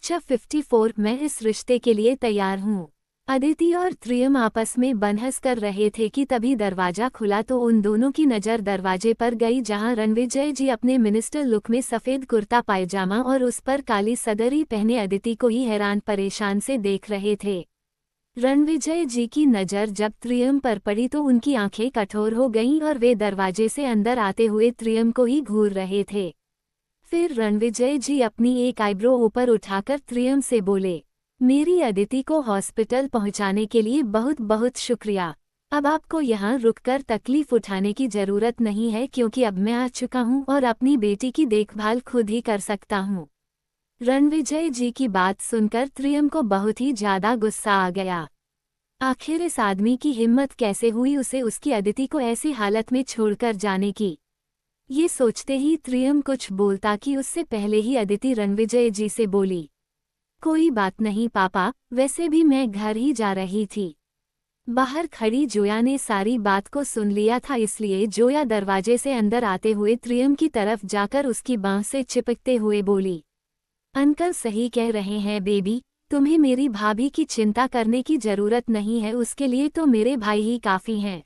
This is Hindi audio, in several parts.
लेक्चर 54 मैं इस रिश्ते के लिए तैयार हूँ। अदिति और त्रियम आपस में बहस कर रहे थे कि तभी दरवाजा खुला तो उन दोनों की नज़र दरवाजे पर गई जहां रणविजय जी अपने मिनिस्टर लुक में सफ़ेद कुर्ता पायजामा और उस पर काली सदरी पहने अदिति को ही हैरान परेशान से देख रहे थे। रणविजय जी की नज़र जब त्रियम पर पड़ी तो उनकी आंखें कठोर हो गईं और वे दरवाजे से अंदर आते हुए त्रियम को ही घूर रहे थे। फिर रणविजय जी अपनी एक आईब्रो ऊपर उठाकर त्रियम से बोले, मेरी अदिति को हॉस्पिटल पहुंचाने के लिए बहुत बहुत शुक्रिया। अब आपको यहाँ रुककर तकलीफ उठाने की ज़रूरत नहीं है क्योंकि अब मैं आ चुका हूँ और अपनी बेटी की देखभाल खुद ही कर सकता हूँ। रणविजय जी की बात सुनकर त्रियम को बहुत ही ज़्यादा गुस्सा आ गया। आखिर इस आदमी की हिम्मत कैसे हुई उसे उसकी अदिति को ऐसी हालत में छोड़कर जाने की। ये सोचते ही त्रियम कुछ बोलता कि उससे पहले ही अदिति रणविजय जी से बोली, कोई बात नहीं पापा, वैसे भी मैं घर ही जा रही थी। बाहर खड़ी जोया ने सारी बात को सुन लिया था, इसलिए जोया दरवाजे से अंदर आते हुए त्रियम की तरफ जाकर उसकी बांह से चिपकते हुए बोली, अंकल सही कह रहे हैं बेबी, तुम्हें मेरी भाभी की चिंता करने की जरूरत नहीं है, उसके लिए तो मेरे भाई ही काफ़ी हैं।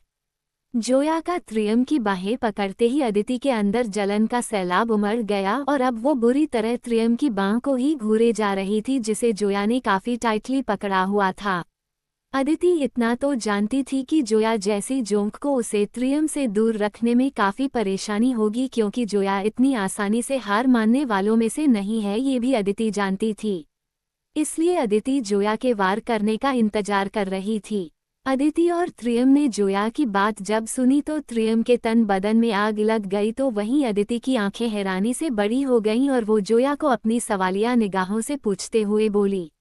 जोया का त्रियम की बाहें पकड़ते ही अदिति के अंदर जलन का सैलाब उमड़ गया और अब वो बुरी तरह त्रियम की बांह को ही घूरे जा रही थी जिसे जोया ने काफ़ी टाइटली पकड़ा हुआ था। अदिति इतना तो जानती थी कि जोया जैसी जोंक को उसे त्रियम से दूर रखने में काफ़ी परेशानी होगी क्योंकि जोया इतनी आसानी से हार मानने वालों में से नहीं है, ये भी अदिति जानती थी। इसलिए अदिति जोया के वार करने का इंतजार कर रही थी। अदिति और त्रियम ने जोया की बात जब सुनी तो त्रियम के तन बदन में आग लग गई, तो वहीं अदिति की आंखें हैरानी से बड़ी हो गईं और वो जोया को अपनी सवालिया निगाहों से पूछते हुए बोली,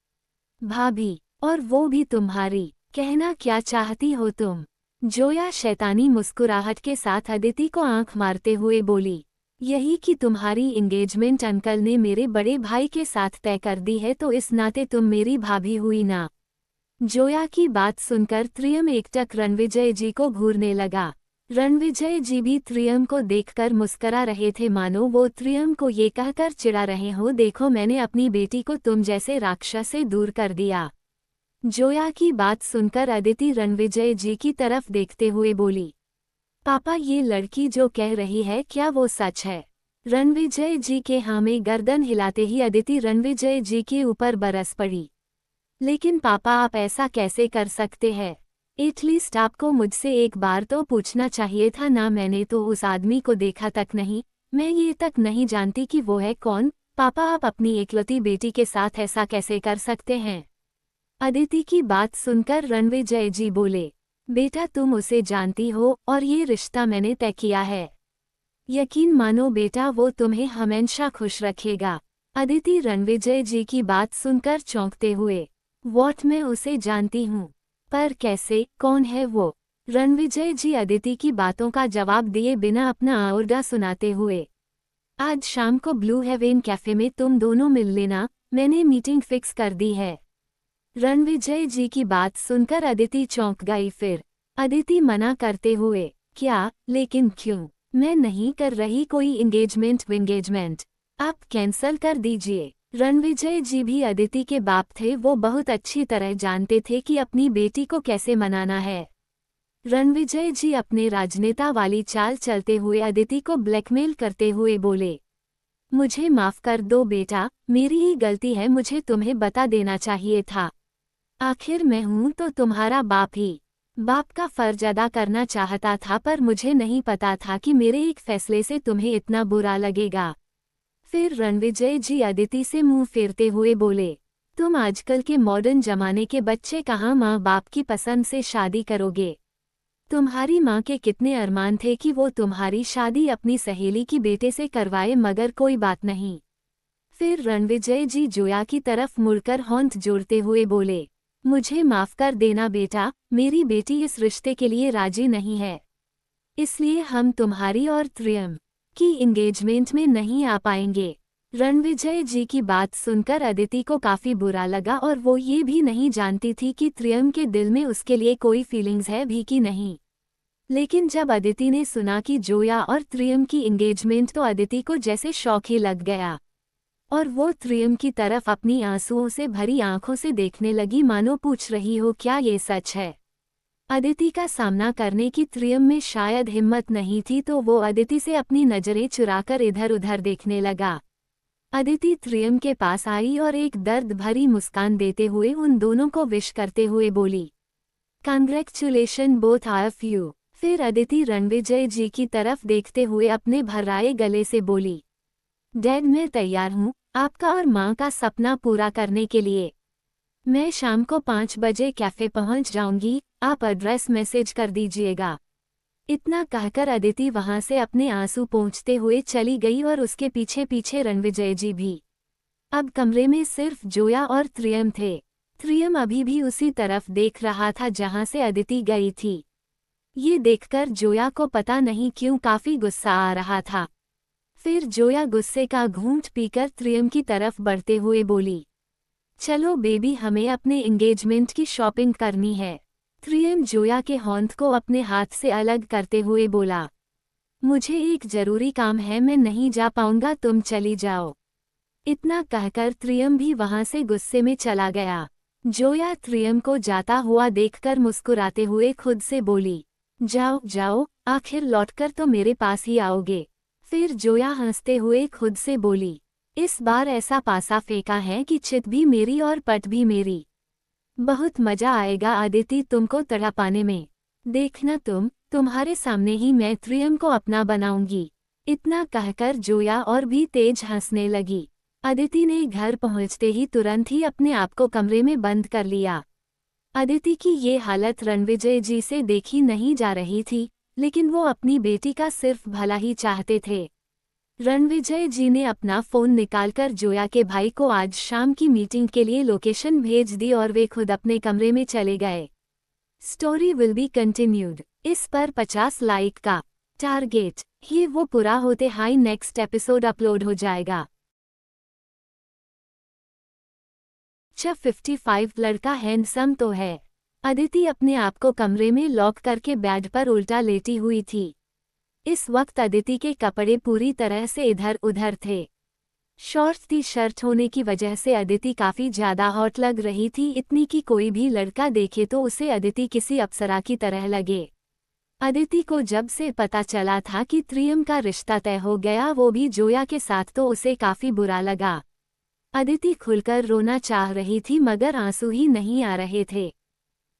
भाभी, और वो भी तुम्हारी, कहना क्या चाहती हो तुम? जोया शैतानी मुस्कुराहट के साथ अदिति को आंख मारते हुए बोली, यही कि तुम्हारी एंगेजमेंट अंकल ने मेरे बड़े भाई के साथ तय कर दी है, तो इस नाते तुम मेरी भाभी हुई ना। जोया की बात सुनकर त्रियम एकटक रणविजय जी को घूरने लगा। रणविजय जी भी त्रियम को देखकर मुस्करा रहे थे, मानो वो त्रियम को ये कहकर चिढ़ा रहे हो, देखो मैंने अपनी बेटी को तुम जैसे राक्षस से दूर कर दिया। जोया की बात सुनकर अदिति रणविजय जी की तरफ देखते हुए बोली, पापा ये लड़की जो कह रही है क्या वो सच है? रणविजय जी के हाँ में गर्दन हिलाते ही अदिति रणविजय जी के ऊपर बरस पड़ी। लेकिन पापा आप ऐसा कैसे कर सकते हैं? एटलीस्ट आपको मुझसे एक बार तो पूछना चाहिए था ना, मैंने तो उस आदमी को देखा तक नहीं, मैं ये तक नहीं जानती कि वो है कौन। पापा आप अपनी एकलौती बेटी के साथ ऐसा कैसे कर सकते हैं? अदिति की बात सुनकर रणविजय जी बोले, बेटा तुम उसे जानती हो और ये रिश्ता मैंने तय किया है। यकीन मानो बेटा वो तुम्हें हमेशा खुश रखेगा। अदिति रणविजय जी की बात सुनकर चौंकते हुए, वॉट, मैं उसे जानती हूँ, पर कैसे, कौन है वो? रणविजय जी अदिति की बातों का जवाब दिए बिना अपना आउर्दा सुनाते हुए, आज शाम को ब्लू हेवन कैफे में तुम दोनों मिल लेना, मैंने मीटिंग फिक्स कर दी है। रणविजय जी की बात सुनकर अदिति चौंक गई। फिर अदिति मना करते हुए, क्या, लेकिन क्यों? मैं नहीं कर रही कोई एंगेजमेंट, आप कैंसल कर दीजिए। रणविजय जी भी अदिति के बाप थे, वो बहुत अच्छी तरह जानते थे कि अपनी बेटी को कैसे मनाना है। रणविजय जी अपने राजनेता वाली चाल चलते हुए अदिति को ब्लैकमेल करते हुए बोले, मुझे माफ कर दो बेटा, मेरी ही गलती है, मुझे तुम्हें बता देना चाहिए था। आखिर मैं हूं तो तुम्हारा बाप ही, बाप का फर्ज अदा करना चाहता था, पर मुझे नहीं पता था कि मेरे एक फैसले से तुम्हें इतना बुरा लगेगा। फिर रणविजय जी अदिति से मुंह फेरते हुए बोले, तुम आजकल के मॉडर्न जमाने के बच्चे कहाँ माँ बाप की पसंद से शादी करोगे? तुम्हारी माँ के कितने अरमान थे कि वो तुम्हारी शादी अपनी सहेली की बेटे से करवाए, मगर कोई बात नहीं। फिर रणविजय जी जोया की तरफ मुड़कर होंठ जोड़ते हुए बोले, मुझे माफ कर देना बेटा, मेरी बेटी इस रिश्ते के लिए राजी नहीं है, इसलिए हम तुम्हारी और त्रियम की एंगेजमेंट में नहीं आ पाएंगे। रणविजय जी की बात सुनकर अदिति को काफी बुरा लगा और वो ये भी नहीं जानती थी कि त्रियम के दिल में उसके लिए कोई फीलिंग्स है भी कि नहीं। लेकिन जब अदिति ने सुना कि जोया और त्रियम की एंगेजमेंट तो अदिति को जैसे शौक ही लग गया। और वो त्रियम की तरफ अपनी आंसुओं से भरी आंखों से देखने लगी, मानो पूछ रही हो क्या ये सच है। अदिति का सामना करने की त्रियम में शायद हिम्मत नहीं थी, तो वो अदिति से अपनी नजरें चुराकर इधर उधर देखने लगा। अदिति त्रियम के पास आई और एक दर्द भरी मुस्कान देते हुए उन दोनों को विश करते हुए बोली, कांग्रेचुलेशन बोथ ऑफ यू। फिर अदिति रणविजय जी की तरफ देखते हुए अपने भर्राए गले से बोली, डैड मैं तैयार हूँ आपका और माँ का सपना पूरा करने के लिए। मैं शाम को 5 बजे कैफे पहुँच जाऊंगी, आप एड्रेस मैसेज कर दीजिएगा। इतना कहकर अदिति वहां से अपने आंसू पोंछते हुए चली गई और उसके पीछे पीछे रणविजय जी भी। अब कमरे में सिर्फ जोया और त्रियम थे। त्रियम अभी भी उसी तरफ देख रहा था जहां से अदिति गई थी। ये देखकर जोया को पता नहीं क्यों काफी गुस्सा आ रहा था। फिर जोया गुस्से का घूंट पीकर त्रियम की तरफ बढ़ते हुए बोली, चलो बेबी हमें अपने एंगेजमेंट की शॉपिंग करनी है। त्रियम जोया के हाथ को अपने हाथ से अलग करते हुए बोला, मुझे एक जरूरी काम है, मैं नहीं जा पाऊंगा, तुम चली जाओ। इतना कहकर त्रियम भी वहां से गुस्से में चला गया। जोया त्रियम को जाता हुआ देखकर मुस्कुराते हुए खुद से बोली, जाओ जाओ, आखिर लौटकर तो मेरे पास ही आओगे। फिर जोया हंसते हुए खुद से बोली, इस बार ऐसा पासा फेंका है कि चित भी मेरी और पट भी मेरी। बहुत मजा आएगा अदिति तुमको तड़ा पाने में। देखना तुम्हारे सामने ही मैं त्रियम को अपना बनाऊंगी। इतना कहकर जोया और भी तेज हंसने लगी। अदिति ने घर पहुंचते ही तुरंत ही अपने आप को कमरे में बंद कर लिया। अदिति की ये हालत रणविजय जी से देखी नहीं जा रही थी, लेकिन वो अपनी बेटी का सिर्फ भला ही चाहते थे। रणविजय जी ने अपना फोन निकालकर जोया के भाई को आज शाम की मीटिंग के लिए लोकेशन भेज दी और वे खुद अपने कमरे में चले गए। Story will be continued. इस पर 50 लाइक का टारगेट। ये वो पूरा होते हाई नेक्स्ट एपिसोड अपलोड हो जाएगा। 55 लड़का हैंडसम तो है। अदिति अपने आप को कमरे में लॉक करके बेड पर उल्टा लेटी हुई थी। इस वक्त अदिति के कपड़े पूरी तरह से इधर उधर थे। शॉर्ट टी शर्ट होने की वजह से अदिति काफी ज्यादा हॉट लग रही थी, इतनी कि कोई भी लड़का देखे तो उसे अदिति किसी अप्सरा की तरह लगे। अदिति को जब से पता चला था कि त्रियम का रिश्ता तय हो गया, वो भी जोया के साथ, तो उसे काफी बुरा लगा। अदिति खुलकर रोना चाह रही थी मगर आंसू ही नहीं आ रहे थे।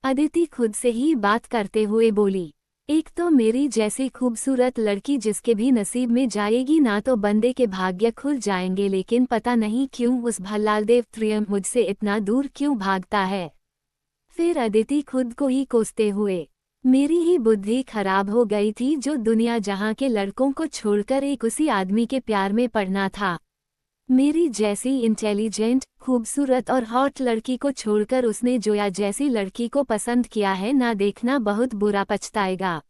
अदिति खुद से ही बात करते हुए बोली, एक तो मेरी जैसी खूबसूरत लड़की जिसके भी नसीब में जाएगी ना तो बंदे के भाग्य खुल जाएंगे, लेकिन पता नहीं क्यों उस भल्लालदेव त्रियम मुझसे इतना दूर क्यों भागता है। फिर अदिति खुद को ही कोसते हुए, मेरी ही बुद्धि खराब हो गई थी जो दुनिया जहां के लड़कों को छोड़कर एक उसी आदमी के प्यार में पड़ना था। मेरी जैसी इंटेलिजेंट, खूबसूरत और हॉट लड़की को छोड़कर उसने जोया जैसी लड़की को पसंद किया है, ना देखना बहुत बुरा पछताएगा।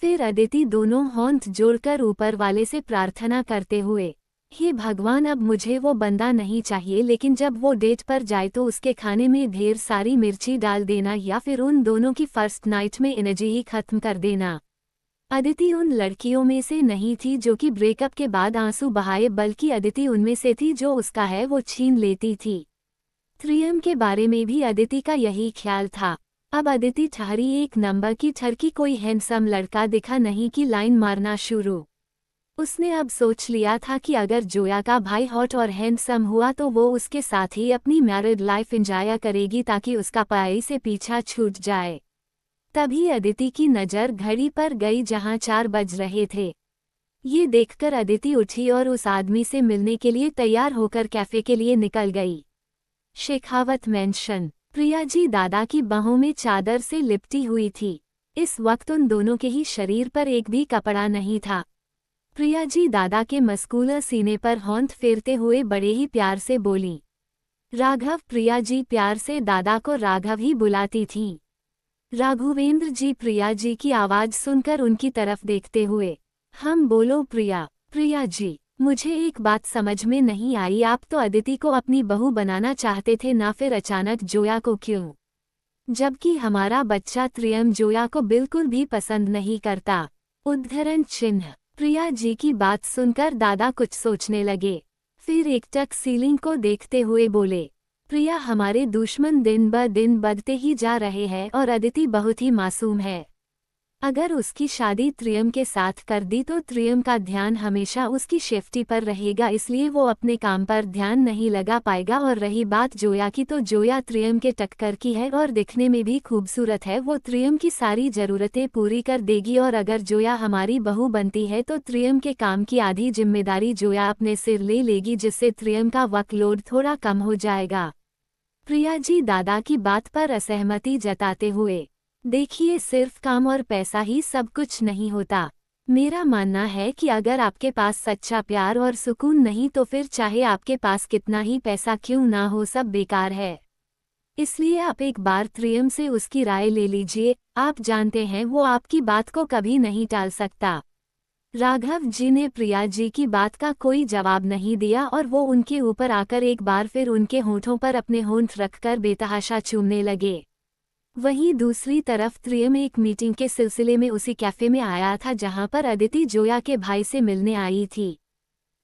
फिर अदिति दोनों हाथ जोड़कर ऊपर वाले से प्रार्थना करते हुए, हे भगवान अब मुझे वो बंदा नहीं चाहिए, लेकिन जब वो डेट पर जाए तो उसके खाने में ढेर सारी मिर्ची डाल देना या फिर उन दोनों की फर्स्ट नाइट में एनर्जी ही खत्म कर देना। अदिति उन लड़कियों में से नहीं थी जो कि ब्रेकअप के बाद आंसू बहाए, बल्कि अदिति उनमें से थी जो उसका है वो छीन लेती थी। त्रियम के बारे में भी अदिति का यही ख्याल था। अब अदिति ठहरी एक नंबर की ठरकी, कोई हैंडसम लड़का दिखा नहीं कि लाइन मारना शुरू। उसने अब सोच लिया था कि अगर जोया का भाई हॉट और हैंडसम हुआ तो वो उसके साथ ही अपनी मैरिड लाइफ एंजॉय करेगी ताकि उसका पाई से पीछा छूट जाए। तभी अदिति की नज़र घड़ी पर गई जहां 4 बज रहे थे। ये देखकर अदिति उठी और उस आदमी से मिलने के लिए तैयार होकर कैफे के लिए निकल गई। शेखावत मेंशन। प्रिया जी दादा की बाहों में चादर से लिपटी हुई थी। इस वक्त उन दोनों के ही शरीर पर एक भी कपड़ा नहीं था। प्रिया जी दादा के मस्कुलर सीने पर हाथ फेरते हुए बड़े ही प्यार से बोली, राघव। प्रिया जी प्यार से दादा को राघव ही बुलाती थीं। राघवेंद्र जी प्रिया जी की आवाज सुनकर उनकी तरफ देखते हुए, हम बोलो प्रिया। प्रिया जी, मुझे एक बात समझ में नहीं आई, आप तो अदिति को अपनी बहू बनाना चाहते थे ना, फिर अचानक जोया को क्यों? जबकि हमारा बच्चा त्रियम जोया को बिल्कुल भी पसंद नहीं करता। उद्धरण चिन्ह। प्रिया जी की बात सुनकर दादा कुछ सोचने लगे। फिर एकटक सीलिंग को देखते हुए बोले, प्रिया हमारे दुश्मन दिन ब दिन बढ़ते ही जा रहे हैं और अदिति बहुत ही मासूम है। अगर उसकी शादी त्रियम के साथ कर दी तो त्रियम का ध्यान हमेशा उसकी सेफ्टी पर रहेगा, इसलिए वो अपने काम पर ध्यान नहीं लगा पाएगा। और रही बात जोया की, तो जोया त्रियम के टक्कर की है और दिखने में भी खूबसूरत है। वो त्रियम की सारी ज़रूरतें पूरी कर देगी और अगर जोया हमारी बहू बनती है तो त्रियम के काम की आधी जिम्मेदारी जोया अपने सिर ले लेगी, जिससे त्रियम का वर्कलोड थोड़ा कम हो जाएगा। प्रिया जी दादा की बात पर असहमति जताते हुए, देखिए सिर्फ काम और पैसा ही सब कुछ नहीं होता। मेरा मानना है कि अगर आपके पास सच्चा प्यार और सुकून नहीं तो फिर चाहे आपके पास कितना ही पैसा क्यों ना हो, सब बेकार है। इसलिए आप एक बार त्रियम से उसकी राय ले लीजिए। आप जानते हैं वो आपकी बात को कभी नहीं टाल सकता। राघव जी ने प्रिया जी की बात का कोई जवाब नहीं दिया और वो उनके ऊपर आकर एक बार फिर उनके होंठों पर अपने होंठ रखकर बेतहाशा चूमने लगे। वहीं दूसरी तरफ त्रियम एक मीटिंग के सिलसिले में उसी कैफे में आया था जहां पर अदिति जोया के भाई से मिलने आई थी,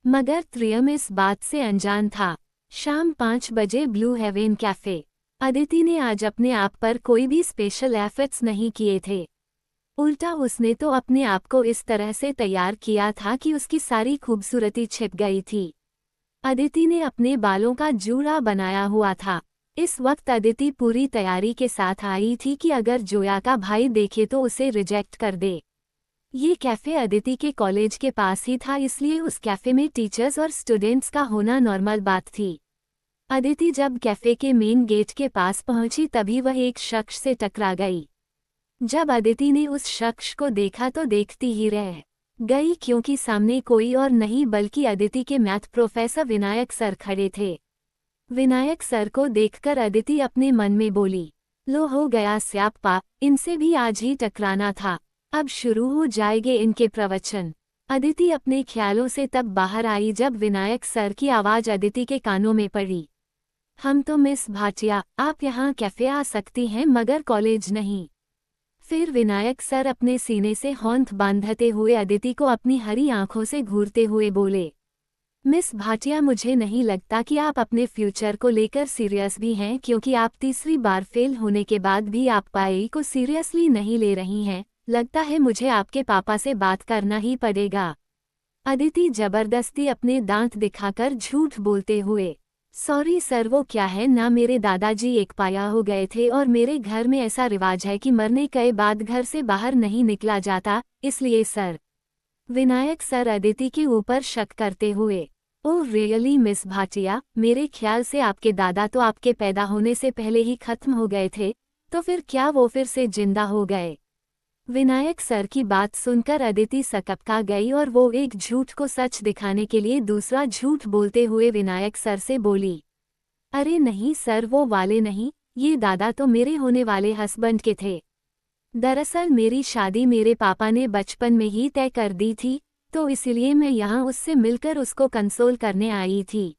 मगर त्रियम इस बात से अनजान था। शाम 5 बजे ब्लू हेवन कैफे। अदिति ने आज अपने आप पर कोई भी स्पेशल एफर्ट्स नहीं किए थे। उल्टा उसने तो अपने आप को इस तरह से तैयार किया था कि उसकी सारी खूबसूरती छिप गई थी। अदिति ने अपने बालों का जूड़ा बनाया हुआ था। इस वक्त अदिति पूरी तैयारी के साथ आई थी कि अगर जोया का भाई देखे तो उसे रिजेक्ट कर दे। ये कैफ़े अदिति के कॉलेज के पास ही था, इसलिए उस कैफ़े में टीचर्स और स्टूडेंट्स का होना नॉर्मल बात थी। अदिति जब कैफ़े के मेन गेट के पास पहुंची तभी वह एक शख्स से टकरा गई। जब अदिति ने उस शख्स को देखा तो देखती ही रह गई, क्योंकि सामने कोई और नहीं बल्कि अदिति के मैथ प्रोफेसर विनायक सर खड़े थे। विनायक सर को देखकर अदिति अपने मन में बोली, लो हो गया स्याप्पा, इनसे भी आज ही टकराना था। अब शुरू हो जाएंगे इनके प्रवचन। अदिति अपने ख्यालों से तब बाहर आई जब विनायक सर की आवाज़ अदिति के कानों में पड़ी, हम तो मिस भाटिया, आप यहाँ कैफ़े आ सकती हैं मगर कॉलेज नहीं। फिर विनायक सर अपने सीने से होंठ बांधते हुए अदिति को अपनी हरी आंखों से घूरते हुए बोले, मिस भाटिया मुझे नहीं लगता कि आप अपने फ्यूचर को लेकर सीरियस भी हैं, क्योंकि आप तीसरी बार फेल होने के बाद भी आप पढ़ाई को सीरियसली नहीं ले रही हैं। लगता है मुझे आपके पापा से बात करना ही पड़ेगा। अदिति जबरदस्ती अपने दांत दिखाकर झूठ बोलते हुए, सॉरी सर, वो क्या है ना, मेरे दादाजी एक पाया हो गए थे और मेरे घर में ऐसा रिवाज है कि मरने के बाद घर से बाहर नहीं निकला जाता, इसलिए सर। विनायक सर अदिति के ऊपर शक करते हुए, ओह रियली मिस भाटिया, मेरे ख्याल से आपके दादा तो आपके पैदा होने से पहले ही खत्म हो गए थे, तो फिर क्या वो फिर से जिंदा हो गए? विनायक सर की बात सुनकर अदिति सकपका गई और वो एक झूठ को सच दिखाने के लिए दूसरा झूठ बोलते हुए विनायक सर से बोली, अरे नहीं सर, वो वाले नहीं, ये दादा तो मेरे होने वाले हस्बैंड के थे। दरअसल मेरी शादी मेरे पापा ने बचपन में ही तय कर दी थी, तो इसलिए मैं यहाँ उससे मिलकर उसको कंसोल करने आई थी।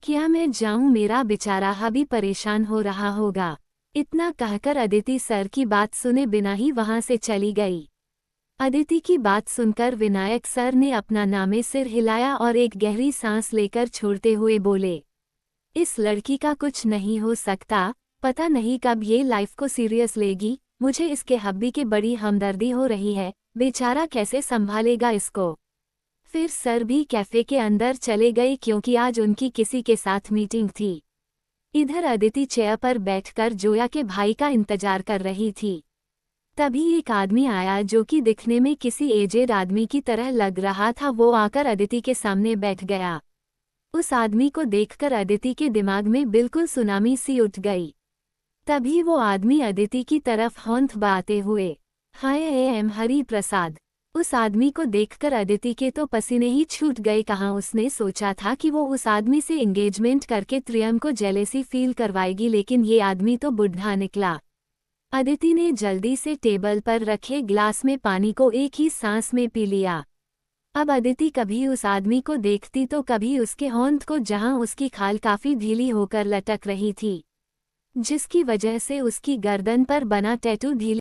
क्या मैं जाऊँ, मेरा बेचारा हबी परेशान हो रहा होगा। इतना कहकर अदिति सर की बात सुने बिना ही वहाँ से चली गई। अदिति की बात सुनकर विनायक सर ने अपना नामे सिर हिलाया और एक गहरी सांस लेकर छोड़ते हुए बोले, इस लड़की का कुछ नहीं हो सकता, पता नहीं कब ये लाइफ को सीरियस लेगी। मुझे इसके हब्बी की बड़ी हमदर्दी हो रही है, बेचारा कैसे संभालेगा इसको। फिर सर भी कैफे के अंदर चले गए क्योंकि आज उनकी किसी के साथ मीटिंग थी। इधर अदिति चेयर पर बैठकर जोया के भाई का इंतजार कर रही थी। तभी एक आदमी आया जो कि दिखने में किसी एजेड आदमी की तरह लग रहा था। वो आकर अदिति के सामने बैठ गया। उस आदमी को देखकर अदिति के दिमाग में बिल्कुल सुनामी सी उठ गई। तभी वो आदमी अदिति की तरफ होंठ बाते हुए, हाय एम हरि प्रसाद। उस आदमी को देखकर अदिति के तो पसीने ही छूट गए। कहाँ उसने सोचा था कि वो उस आदमी से एंगेजमेंट करके त्रियम को जेलेसी फील करवाएगी, लेकिन ये आदमी तो बुढ़ा निकला। अदिति ने जल्दी से टेबल पर रखे ग्लास में पानी को एक ही सांस में पी लिया। अब अदिति कभी उस आदमी को देखती तो कभी उसके होंठ को, जहां उसकी खाल काफी ढीली होकर लटक रही थी, जिसकी वजह से उसकी गर्दन पर बना टैटू ढीली